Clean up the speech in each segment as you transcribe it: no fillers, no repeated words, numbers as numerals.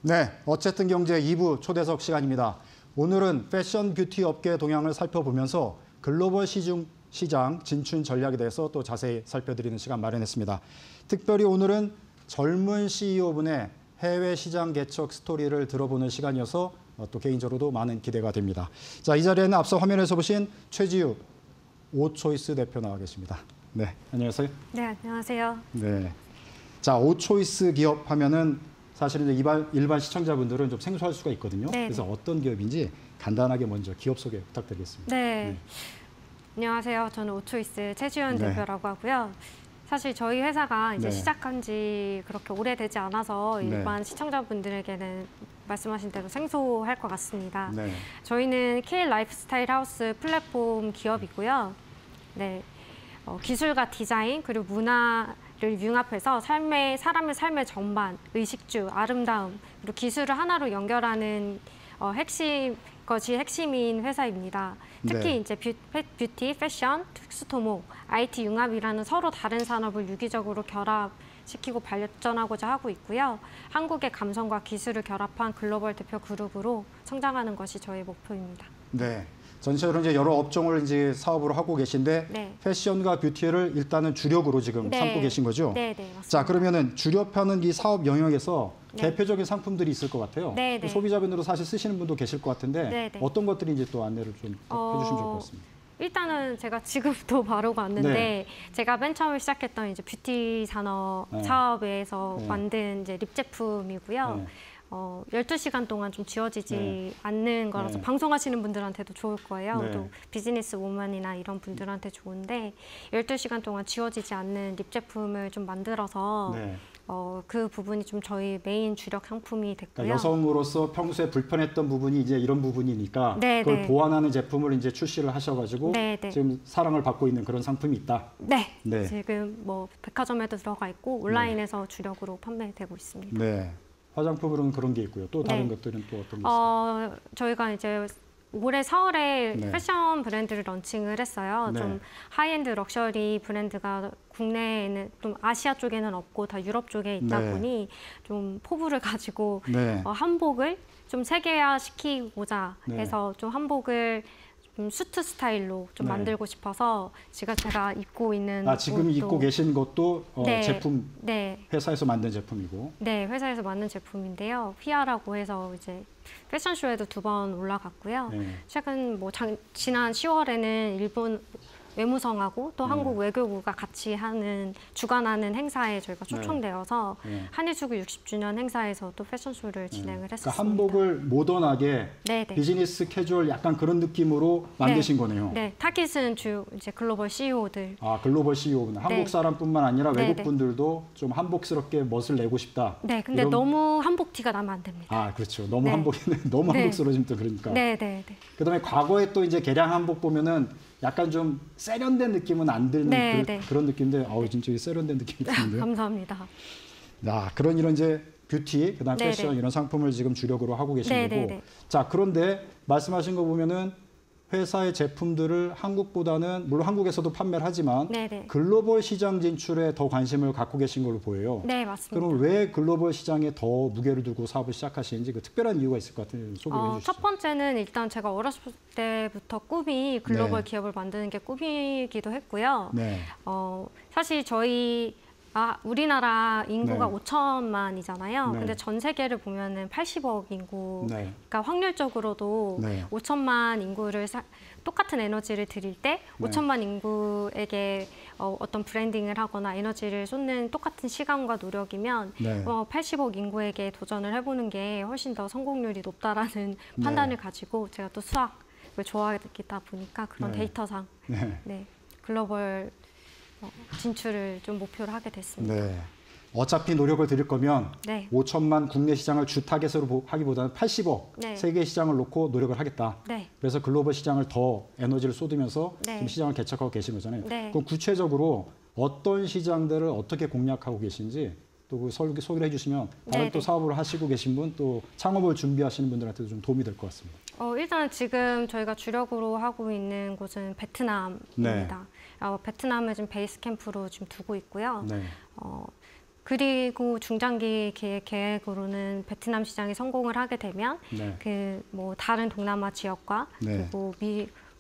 네, 어쨌든 경제 2부 초대석 시간입니다. 오늘은 패션 뷰티 업계 동향을 살펴보면서 글로벌 시장 진출 전략에 대해서 또 자세히 살펴드리는 시간 마련했습니다. 특별히 오늘은 젊은 CEO분의 해외 시장 개척 스토리를 들어보는 시간이어서 또 개인적으로도 많은 기대가 됩니다. 자, 이 자리에는 앞서 화면에서 보신 최지우 오초이스 대표 나와 계십니다. 네, 안녕하세요. 네, 안녕하세요. 네, 자, 오초이스 기업 하면은 사실은 이제 일반 시청자분들은 좀 생소할 수가 있거든요. 네네. 그래서 어떤 기업인지 간단하게 먼저 기업 소개 부탁드리겠습니다. 네. 안녕하세요. 저는 오초이스 최지연 네. 대표라고 하고요. 사실 저희 회사가 이제 네. 시작한 지 그렇게 오래되지 않아서 일반 시청자분들에게는 말씀하신 대로 생소할 것 같습니다. 네. 저희는 K 라이프스타일 하우스 플랫폼 기업이고요. 네. 기술과 디자인 그리고 문화를 융합해서 사람의 삶의 전반, 의식주, 아름다움 그리고 기술을 하나로 연결하는 것이 핵심인 회사입니다. 특히 네. 이제 뷰티, 패션, 특수토목, IT 융합이라는 서로 다른 산업을 유기적으로 결합시키고 발전하고자 하고 있고요. 한국의 감성과 기술을 결합한 글로벌 대표 그룹으로 성장하는 것이 저희 목표입니다. 네. 전체적으로 이제 여러 업종을 이제 사업으로 하고 계신데 네. 패션과 뷰티를 일단은 주력으로 지금 네. 삼고 계신 거죠? 네, 네, 맞습니다. 자, 그러면은 주력하는 이 사업 영역에서 네. 대표적인 상품들이 있을 것 같아요. 네, 네. 소비자분으로 사실 쓰시는 분도 계실 것 같은데 네, 네. 어떤 것들인지 또 안내를 좀 해주시면 좋을 것 같습니다. 일단은 제가 지금도 바로 왔는데 네. 제가 맨 처음에 시작했던 이제 뷰티 산업 네. 사업에서 네. 만든 이제 립 제품이고요. 네. 12시간 동안 좀 지워지지 네. 않는 거라서 네. 방송하시는 분들한테도 좋을 거예요. 네. 또 비즈니스 우먼이나 이런 분들한테 좋은데 12시간 동안 지워지지 않는 립 제품을 좀 만들어서 네. 그 부분이 좀 저희 메인 주력 상품이 됐고요. 그러니까 여성으로서 평소에 불편했던 부분이 이제 이런 부분이니까 네, 그걸 네. 보완하는 제품을 이제 출시를 하셔가지고 네, 네. 지금 사랑을 받고 있는 그런 상품이 있다. 네. 네. 지금 뭐 백화점에도 들어가 있고 온라인에서 주력으로 판매되고 있습니다. 네. 화장품으로는 그런 게 있고요. 또 다른 네. 것들은 또 어떤 게 있어요? 저희가 이제 올해 4월에 네. 패션 브랜드를 런칭을 했어요. 네. 좀 하이엔드 럭셔리 브랜드가 국내에는 좀 아시아 쪽에는 없고 다 유럽 쪽에 있다 네. 보니 좀 포부를 가지고 네. 한복을 좀 세계화 시키고자 네. 해서 좀 한복을 좀 수트 스타일로 좀 네. 만들고 싶어서 제가 입고 있는 지금 옷도 입고 계신 것도 네. 제품 네. 회사에서 만든 제품이고. 네, 회사에서 만든 제품인데요. 휘하라고 해서 이제 패션쇼에도 2번 올라갔고요. 네. 최근 뭐 지난 10월에는 일본 외무성하고 또 네. 한국 외교부가 같이 주관하는 행사에 저희가 초청되어서 네. 한일수교 60주년 행사에서 또 패션쇼를 진행을 했었습니다. 그러니까 한복을 모던하게 네, 네. 비즈니스 캐주얼 약간 그런 느낌으로 만드신 거네요. 네, 타깃은 이제 글로벌 CEO들. 글로벌 CEO분. 한국 사람뿐만 아니라 네, 외국 분들도 좀 한복스럽게 멋을 내고 싶다. 네, 근데 너무 한복 티가 나면 안 됩니다. 그렇죠. 너무 네. 너무 네. 한복스러워지면 또 그러니까. 네, 네, 네. 그다음에 과거에 또 이제 개량 한복 보면은 약간 좀 세련된 느낌은 안 드는 네, 네. 그런 느낌인데, 진짜 세련된 느낌이 드는데요. 감사합니다. 그런 이런 이제 뷰티, 그다음 네, 패션 네. 이런 상품을 지금 주력으로 하고 계신 네, 거고. 네, 네. 자, 그런데 말씀하신 거 보면은 회사의 제품들을 한국보다는 물론 한국에서도 판매를 하지만 네, 네. 글로벌 시장 진출에 더 관심을 갖고 계신 걸로 보여요. 네, 맞습니다. 그럼 왜 글로벌 시장에 더 무게를 두고 사업을 시작하시는지 그 특별한 이유가 있을 것 같은데 소개해 주시죠. 첫 번째는 일단 제가 어렸을 때부터 꿈이 글로벌 네. 기업을 만드는 게 꿈이기도 했고요. 네. 사실 우리나라 인구가 네. 5천만이잖아요. 네. 근데 전 세계를 보면은 80억 인구. 네. 그러니까 확률적으로도 네. 5천만 인구를 똑같은 에너지를 드릴 때 네. 5천만 인구에게 어떤 브랜딩을 하거나 에너지를 쏟는 똑같은 시간과 노력이면 네. 80억 인구에게 도전을 해보는 게 훨씬 더 성공률이 높다라는 판단을 가지고 제가 또 수학을 좋아하다 보니까 그런 네. 데이터상 네. 글로벌 진출을 좀 목표로 하게 됐습니다. 네. 어차피 노력을 들일 거면 네. 5천만 국내 시장을 주 타겟으로 하기보다는 80억 네. 세계 시장을 놓고 노력을 하겠다. 네. 그래서 글로벌 시장을 더 에너지를 쏟으면서 네. 지금 시장을 개척하고 계신 거잖아요. 네. 그럼 구체적으로 어떤 시장들을 어떻게 공략하고 계신지 또 그 소개를 해주시면 다른 네, 또 네. 사업을 하시고 계신 분 또 창업을 준비하시는 분들한테도 좀 도움이 될 것 같습니다. 일단 지금 저희가 주력으로 하고 있는 곳은 베트남입니다. 베트남을 지금 베이스 캠프로 지금 두고 있고요. 네. 그리고 중장기 계획으로는 베트남 시장이 성공을 하게 되면 네. 그 뭐 다른 동남아 지역과 네. 그리고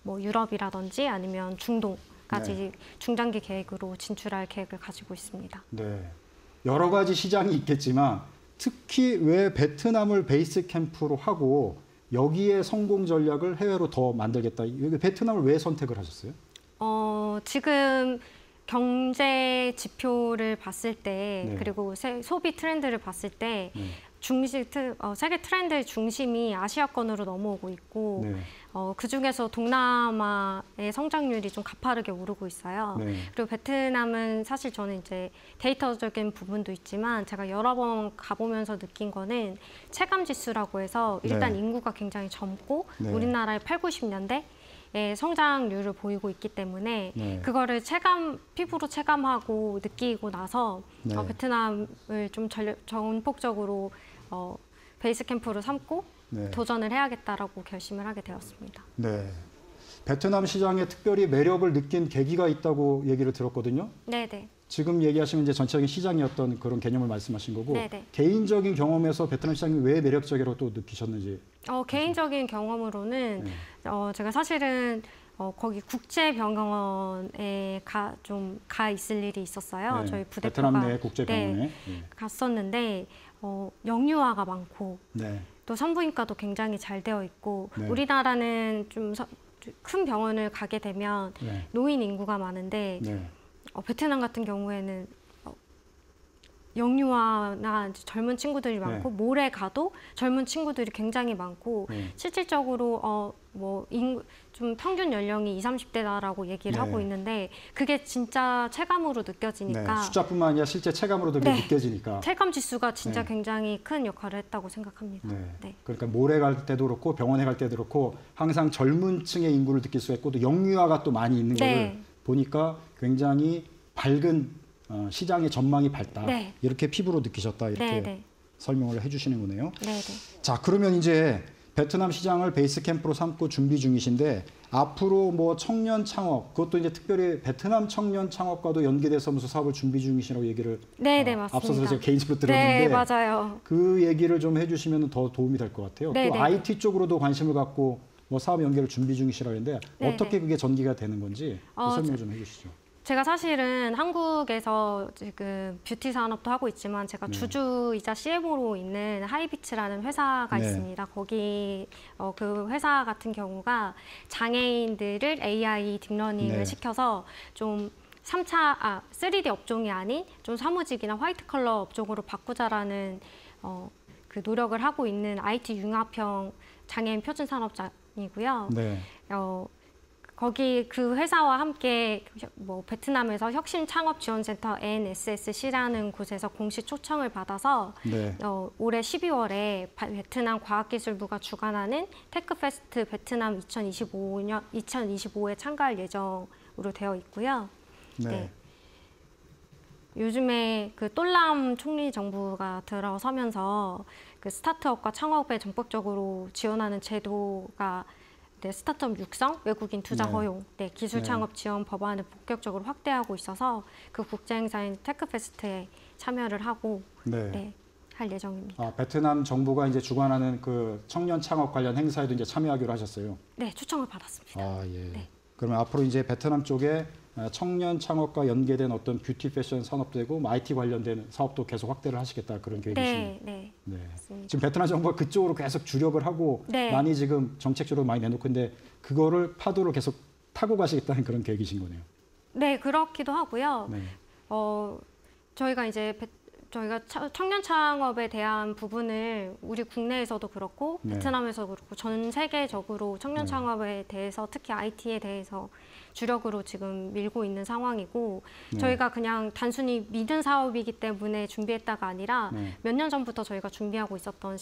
뭐 유럽이라든지 아니면 중동까지 네. 중장기 계획으로 진출할 계획을 가지고 있습니다. 네. 여러 가지 시장이 있겠지만 특히 왜 베트남을 베이스 캠프로 하고 여기에 성공 전략을 해외로 더 만들겠다. 여기 베트남을 왜 선택을 하셨어요? 지금 경제 지표를 봤을 때 네. 그리고 소비 트렌드를 봤을 때 네. 세계 트렌드의 중심이 아시아권으로 넘어오고 있고 네. 그 중에서 동남아의 성장률이 좀 가파르게 오르고 있어요. 네. 그리고 베트남은 사실 저는 이제 데이터적인 부분도 있지만 제가 여러 번 가보면서 느낀 거는 체감 지수라고 해서 일단 네. 인구가 굉장히 젊고 네. 우리나라의 8, 90년대 성장률을 보이고 있기 때문에 네. 그거를 피부로 체감하고 느끼고 나서 네. 베트남을 좀 전폭적으로 베이스 캠프로 삼고 네. 도전을 해야겠다라고 결심을 하게 되었습니다. 네. 베트남 시장에 특별히 매력을 느낀 계기가 있다고 얘기를 들었거든요. 네네. 지금 얘기하시면 이제 전체적인 시장이었던 그런 개념을 말씀하신 거고 네네. 개인적인 경험에서 베트남 시장이 왜 매력적이라고 또 느끼셨는지. 개인적인 경험으로는 네. 제가 사실은 거기 국제병원에 가 있을 일이 있었어요. 네. 저희 베트남 부대표가 내 국제병원에. 네, 네. 갔었는데 영유아가 많고 네. 또 산부인과도 굉장히 잘 되어 있고 네. 우리나라는 좀 큰 병원을 가게 되면 네. 노인 인구가 많은데 네. 베트남 같은 경우에는 영유아나 이제 젊은 친구들이 많고 네. 몰에 가도 젊은 친구들이 굉장히 많고 네. 실질적으로 좀 평균 연령이 20, 30대다라고 얘기를 네. 하고 있는데 그게 진짜 체감으로 느껴지니까 네. 숫자뿐만 아니라 실제 체감으로도 네. 느껴지니까. 체감 지수가 진짜 네. 굉장히 큰 역할을 했다고 생각합니다. 네. 네. 그러니까 몰에 갈 때도 그렇고 병원에 갈 때도 그렇고 항상 젊은 층의 인구를 느낄 수 있고 또 영유아가 또 많이 있는 네. 거를 보니까 굉장히 밝은 시장의 전망이 밝다. 네. 이렇게 피부로 느끼셨다. 이렇게 네, 네. 설명을 해주시는 거네요. 네, 네. 자, 그러면 이제 베트남 시장을 베이스 캠프로 삼고 준비 중이신데 앞으로 뭐 청년 창업, 그것도 이제 특별히 베트남 청년 창업과도 연계돼서 무슨 사업을 준비 중이시라고 얘기를 네, 네, 맞습니다. 앞서서 제가 개인적으로 들었는데 네, 맞아요. 그 얘기를 좀 해주시면 더 도움이 될 것 같아요. 네, 또 네. IT 쪽으로도 관심을 갖고 뭐 사업 연계를 준비 중이시라고 했는데 네, 어떻게 그게 전개가 되는 건지 설명 좀 해주시죠. 제가 사실은 한국에서 지금 뷰티 산업도 하고 있지만 제가 네. 주주이자 CMO로 있는 하이비츠라는 회사가 네. 있습니다. 거기 그 회사 같은 경우가 장애인들을 AI 딥러닝을 네. 시켜서 좀 3D 업종이 아닌 좀 사무직이나 화이트 컬러 업종으로 바꾸자라는 그 노력을 하고 있는 IT 융합형 장애인 표준 산업장이고요. 네. 거기 그 회사와 함께 뭐 베트남에서 혁신 창업 지원센터 NSSC라는 곳에서 공식 초청을 받아서 네. 올해 12월에 베트남 과학기술부가 주관하는 테크페스트 베트남 2025에 참가할 예정으로 되어 있고요. 네. 네. 요즘에 그 똘람 총리 정부가 들어서면서 그 스타트업과 창업에 전폭적으로 지원하는 제도가 스타트업 육성, 외국인 투자 네. 허용, 기술 네. 창업 지원 법안을 본격적으로 확대하고 있어서 그 국제 행사인 테크페스트에 참여를 하고 네. 할 예정입니다. 베트남 정부가 이제 주관하는 그 청년 창업 관련 행사에도 이제 참여하기로 하셨어요. 네, 초청을 받았습니다. 예. 네. 그러면 앞으로 이제 베트남 쪽에 청년 창업과 연계된 어떤 뷰티 패션 산업도 되고 뭐 IT 관련된 사업도 계속 확대를 하시겠다 그런 계획이시네요. 네. 네. 맞습니다. 지금 베트남 정부가 그쪽으로 계속 주력을 하고 네. 많이 지금 정책적으로 많이 내놓고 있는데 그거를 파도를 계속 타고 가시겠다는 그런 계획이신 거네요. 네, 그렇기도 하고요. 네. 저희가 청년 창업에 대한 부분을 우리 국내에서도 그렇고 네. 베트남에서도 그렇고 전 세계적으로 청년 네. 창업에 대해서 특히 IT에 대해서 주력으로 지금 밀고 있는 상황이고 네. 저희가 그냥 단순히 믿은 사업이기 때문에 준비했다가 아니라 네. 몇 년 전부터 저희가 준비하고 있었던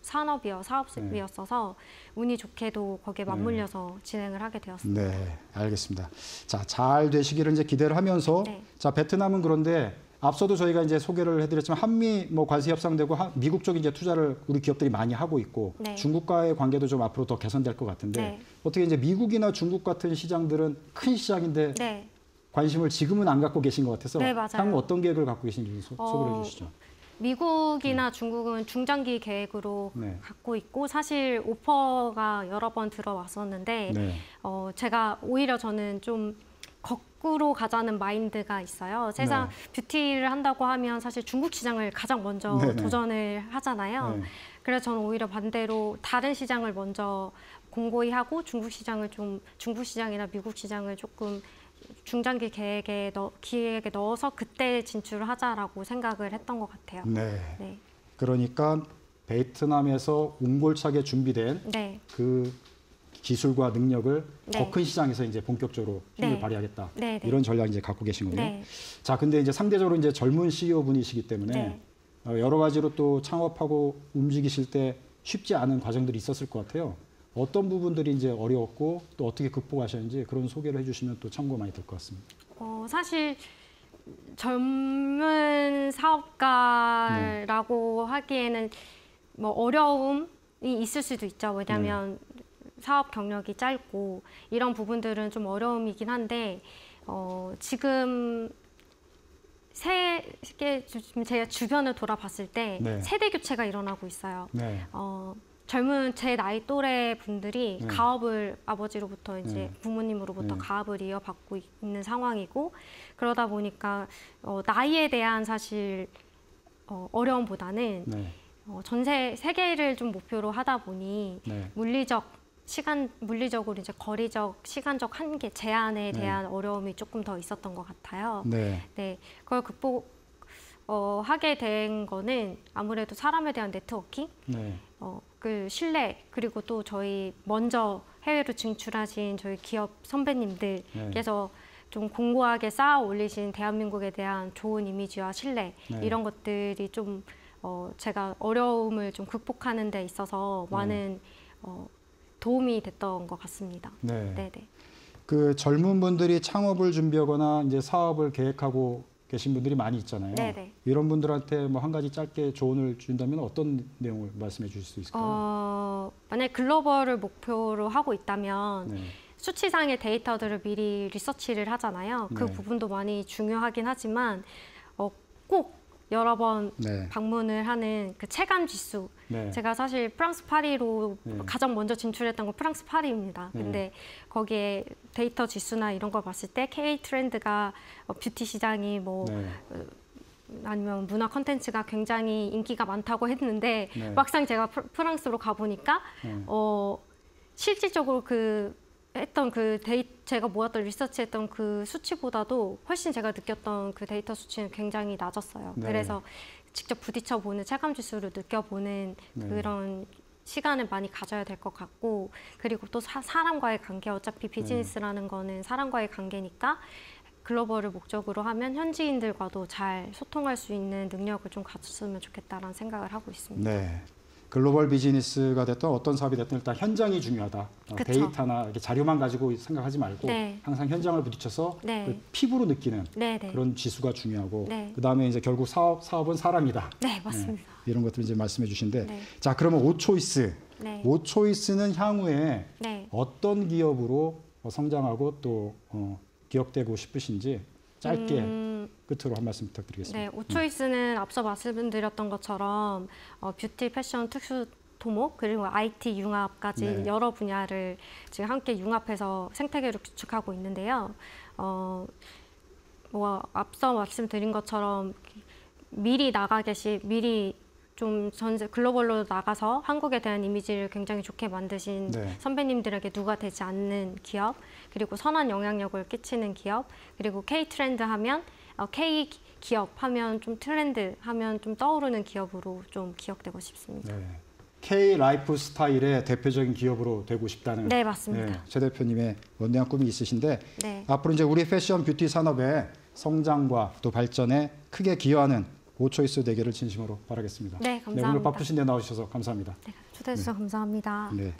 사업이었어서 운이 좋게도 거기에 맞물려서 진행을 하게 되었습니다. 네, 알겠습니다. 자, 잘 되시기를 이제 기대를 하면서 네. 자, 베트남은 그런데 앞서도 저희가 이제 소개를 해드렸지만 한미 뭐 관세 협상되고 미국 쪽이 이제 투자를 우리 기업들이 많이 하고 있고 네. 중국과의 관계도 좀 앞으로 더 개선될 것 같은데 네. 어떻게 이제 미국이나 중국 같은 시장들은 큰 시장인데 네. 관심을 지금은 안 갖고 계신 것 같아서 네, 맞아요. 향후 어떤 계획을 갖고 계신지 소개를 해주시죠. 미국이나 중국은 중장기 계획으로 네. 갖고 있고 사실 오퍼가 여러 번 들어왔었는데 네. 제가 오히려 저는 좀 거꾸로 가자는 마인드가 있어요. 세상 뷰티를 한다고 하면 사실 중국 시장을 가장 먼저 네네. 도전을 하잖아요. 네. 그래서 저는 오히려 반대로 다른 시장을 먼저 공고히 하고 중국 시장이나 미국 시장을 조금 중장기 기획에 넣어서 그때 진출을 하자라고 생각을 했던 것 같아요. 네. 네. 그러니까 베트남에서 옹골차게 준비된 네. 그 기술과 능력을 네. 더 큰 시장에서 이제 본격적으로 힘을 네. 발휘하겠다. 네, 네. 이런 전략 이제 갖고 계신 거예요. 네. 자, 근데 이제 상대적으로 이제 젊은 CEO 분이시기 때문에 네. 여러 가지로 또 창업하고 움직이실 때 쉽지 않은 과정들이 있었을 것 같아요. 어떤 부분들이 이제 어려웠고 또 어떻게 극복하셨는지 그런 소개를 해주시면 또 참고 많이 될 것 같습니다. 사실 젊은 사업가라고 하기에는 뭐 어려움이 있을 수도 있죠. 왜냐하면 사업 경력이 짧고 이런 부분들은 좀 어려움이긴 한데 지금 지금 제 주변을 돌아봤을 때 네. 세대 교체가 일어나고 있어요. 네. 젊은 제 나이 또래 분들이 네. 가업을 아버지로부터 이제 네. 부모님으로부터 네. 가업을 이어받고 있는 상황이고 그러다 보니까 나이에 대한 사실 어려움보다는 네. 세계를 좀 목표로 하다 보니 네. 물리적으로 이제 거리적, 시간적 한계, 제한에 네. 대한 어려움이 조금 더 있었던 것 같아요. 네. 네, 그걸 하게 된 거는 아무래도 사람에 대한 네트워킹, 네. 그 신뢰, 그리고 또 저희 먼저 해외로 진출하신 저희 기업 선배님들께서 좀 공고하게 쌓아 올리신 대한민국에 대한 좋은 이미지와 신뢰, 네. 이런 것들이 좀 제가 어려움을 좀 극복하는 데 있어서 많은 도움이 됐던 것 같습니다. 네. 네네. 그 젊은 분들이 창업을 준비하거나 이제 사업을 계획하고 계신 분들이 많이 있잖아요. 네네. 이런 분들한테 뭐 한 가지 짧게 조언을 준다면 어떤 내용을 말씀해 주실 수 있을까요? 만약 글로벌을 목표로 하고 있다면 네. 수치상의 데이터들을 미리 리서치를 하잖아요. 그 네. 부분도 많이 중요하긴 하지만 꼭 여러 번 네. 방문을 하는 그 체감 지수. 네. 제가 사실 프랑스 파리로 네. 가장 먼저 진출했던 건 프랑스 파리입니다. 네. 근데 거기에 데이터 지수나 이런 걸 봤을 때 K 트렌드가 뷰티 시장이 뭐 네. 아니면 문화 컨텐츠가 굉장히 인기가 많다고 했는데 네. 막상 제가 프랑스로 가보니까 네. 실질적으로 제가 모았던 리서치했던 그 수치보다도 훨씬 제가 느꼈던 그 데이터 수치는 굉장히 낮았어요. 네. 그래서 직접 부딪혀보는 체감 지수를 느껴보는 네. 그런 시간을 많이 가져야 될 것 같고, 그리고 또 사람과의 관계, 어차피 비즈니스라는 거는 사람과의 관계니까 글로벌을 목적으로 하면 현지인들과도 잘 소통할 수 있는 능력을 좀 갖췄으면 좋겠다라는 생각을 하고 있습니다. 네. 글로벌 비즈니스가 됐든 어떤 사업이 됐든 일단 현장이 중요하다. 그쵸. 데이터나 이렇게 자료만 가지고 생각하지 말고 네. 항상 현장을 부딪혀서 네. 그 피부로 느끼는 네네. 그런 지수가 중요하고 네. 그다음에 이제 결국 사업은 사람이다. 네, 맞습니다. 이런 것들 이제 말씀해 주신데 네. 자, 그러면 오초이스. 네. 오초이스는 향후에 네. 어떤 기업으로 성장하고 또 기억되고 싶으신지 짧게 끝으로 한 말씀 부탁드리겠습니다. 네, 오초이스는 앞서 말씀드렸던 것처럼 뷰티, 패션, 특수 토목, 그리고 IT 융합까지 네. 여러 분야를 지금 함께 융합해서 생태계를 구축하고 있는데요. 앞서 말씀드린 것처럼 미리 좀 글로벌로 나가서 한국에 대한 이미지를 굉장히 좋게 만드신 네. 선배님들에게 누가 되지 않는 기업, 그리고 선한 영향력을 끼치는 기업, 그리고 K 트렌드 하면 K 기업 하면 좀 트렌드 하면 좀 떠오르는 기업으로 좀 기억되고 싶습니다. 네. K 라이프 스타일의 대표적인 기업으로 되고 싶다는 네, 맞습니다. 최 대표님의 원대한 꿈이 있으신데 네. 앞으로 이제 우리 패션 뷰티 산업의 성장과 또 발전에 크게 기여하는 오초이스 되기를 진심으로 바라겠습니다. 네, 감사합니다. 오늘 바쁘신 데 나오셔서 감사합니다. 네, 초대해 주셔서 감사합니다. 네.